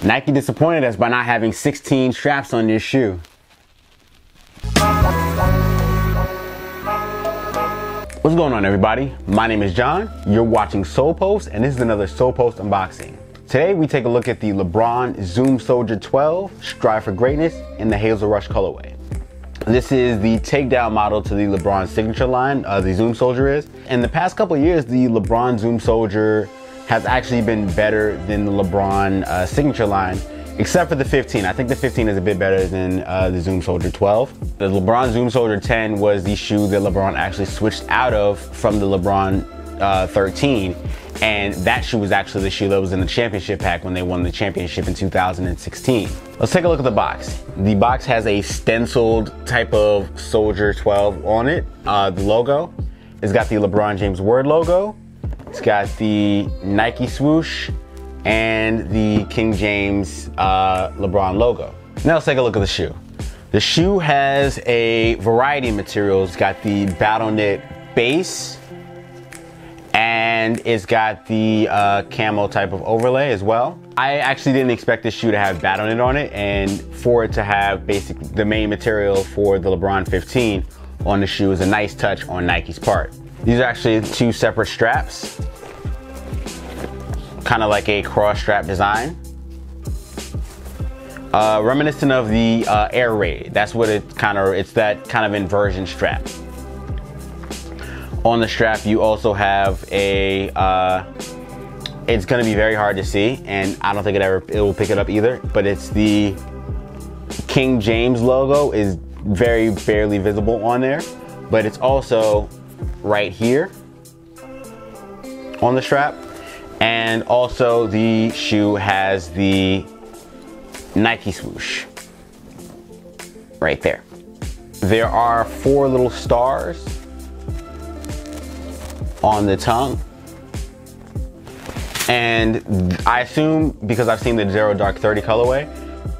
Nike disappointed us by not having 16 straps on this shoe. What's going on, everybody? My name is John. You're watching Soul Post, and this is another Soul Post unboxing. Today we take a look at the Lebron Zoom Soldier 12 Strive for Greatness in the Hazel Rush colorway. This is the takedown model to the LeBron signature line, the Zoom Soldier is. In the past couple of years, the LeBron Zoom Soldier has actually been better than the LeBron signature line, except for the 15. I think the 15 is a bit better than the Zoom Soldier 12. The LeBron Zoom Soldier 10 was the shoe that LeBron actually switched out of from the LeBron 13, and that shoe was actually the shoe that was in the championship pack when they won the championship in 2016. Let's take a look at the box. The box has a stenciled type of Soldier 12 on it. The logo, it's got the LeBron James word logo. It's got the Nike swoosh and the King James LeBron logo. Now let's take a look at the shoe. The shoe has a variety of materials. It's got the battle knit base, and it's got the camo type of overlay as well. I actually didn't expect this shoe to have battle knit on it, and for it to have basically the main material for the LeBron 15 on the shoe is a nice touch on Nike's part. These are actually two separate straps, kind of like a cross strap design. Reminiscent of the Air Raid. That's what it's that kind of inversion strap. On the strap, you also have a, it's gonna be very hard to see, and I don't think it will pick it up either, but it's the King James logo is very barely visible on there, but it's also right here on the strap. And also the shoe has the Nike swoosh right there. There are 4 little stars on the tongue, and I assume, because I've seen the Zero Dark 30 colorway,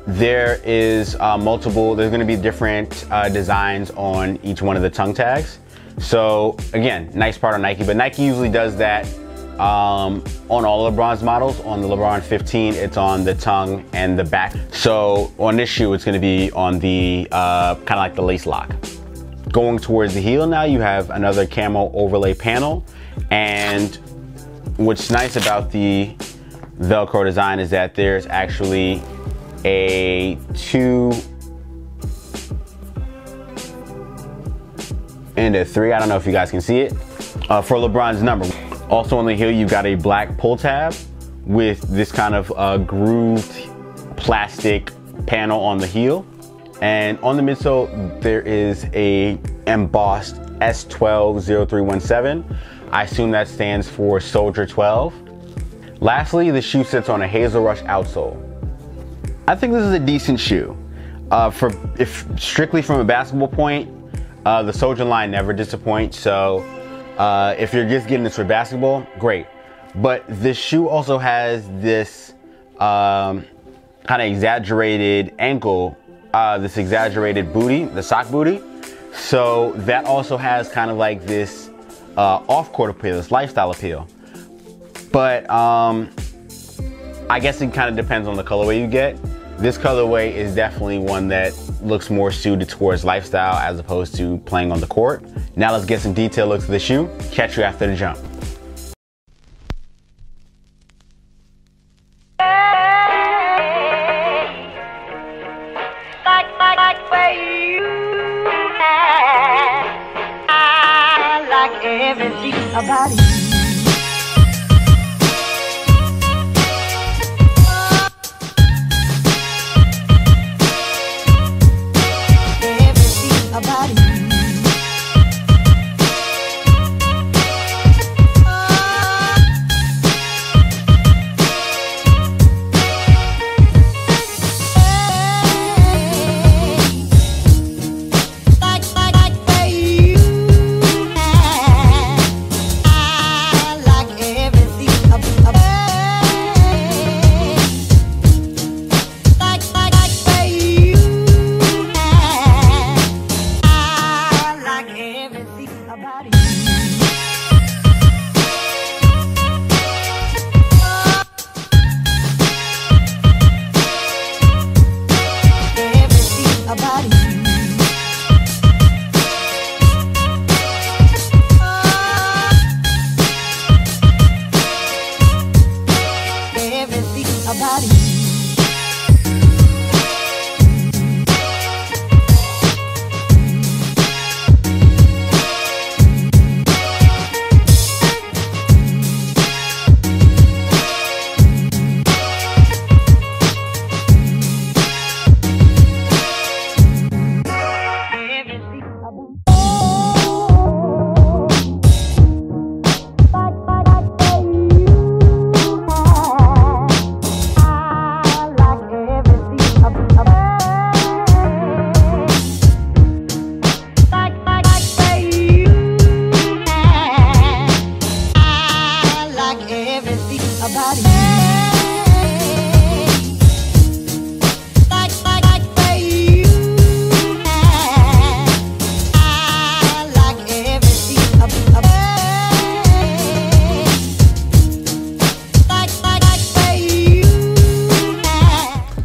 there is there's going to be different designs on each one of the tongue tags. So again, nice part on Nike, but Nike usually does that on all of LeBron's models. On the LeBron 15, it's on the tongue and the back. So on this shoe, it's going to be on the kind of like the lace lock. Going towards the heel now, you have another camo overlay panel, and what's nice about the Velcro design is that there's actually a 2 and a 3, I don't know if you guys can see it, for LeBron's number. Also on the heel, you've got a black pull tab with this kind of grooved plastic panel on the heel. And on the midsole, there is a embossed S120317. I assume that stands for Soldier 12. Lastly, the shoe sits on a Hazel Rush outsole. I think this is a decent shoe. If strictly from a basketball point, the Soldier line never disappoints, so if you're just getting this for basketball, great. But this shoe also has this kind of exaggerated ankle, this exaggerated booty, the sock booty. So that also has kind of like this off-court appeal, this lifestyle appeal. But I guess it kind of depends on the colorway you get. This colorway is definitely one that looks more suited towards lifestyle as opposed to playing on the court. Now let's get some detailed looks of the shoe. Catch you after the jump. I like everything about you. body.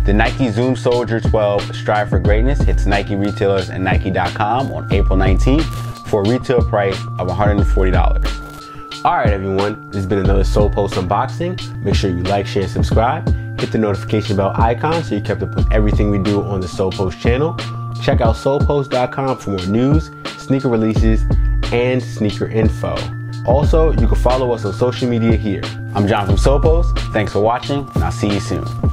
The Nike Zoom Soldier 12 Strive for Greatness hits Nike retailers and Nike.com on April 19th for a retail price of $140. Alright everyone, this has been another Soul Post unboxing. Make sure you like, share, and subscribe. Hit the notification bell icon so you're kept up with everything we do on the Soul Post channel. Check out soulpost.com for more news, sneaker releases, and sneaker info. Also, you can follow us on social media here. I'm John from Soul Post. Thanks for watching, and I'll see you soon.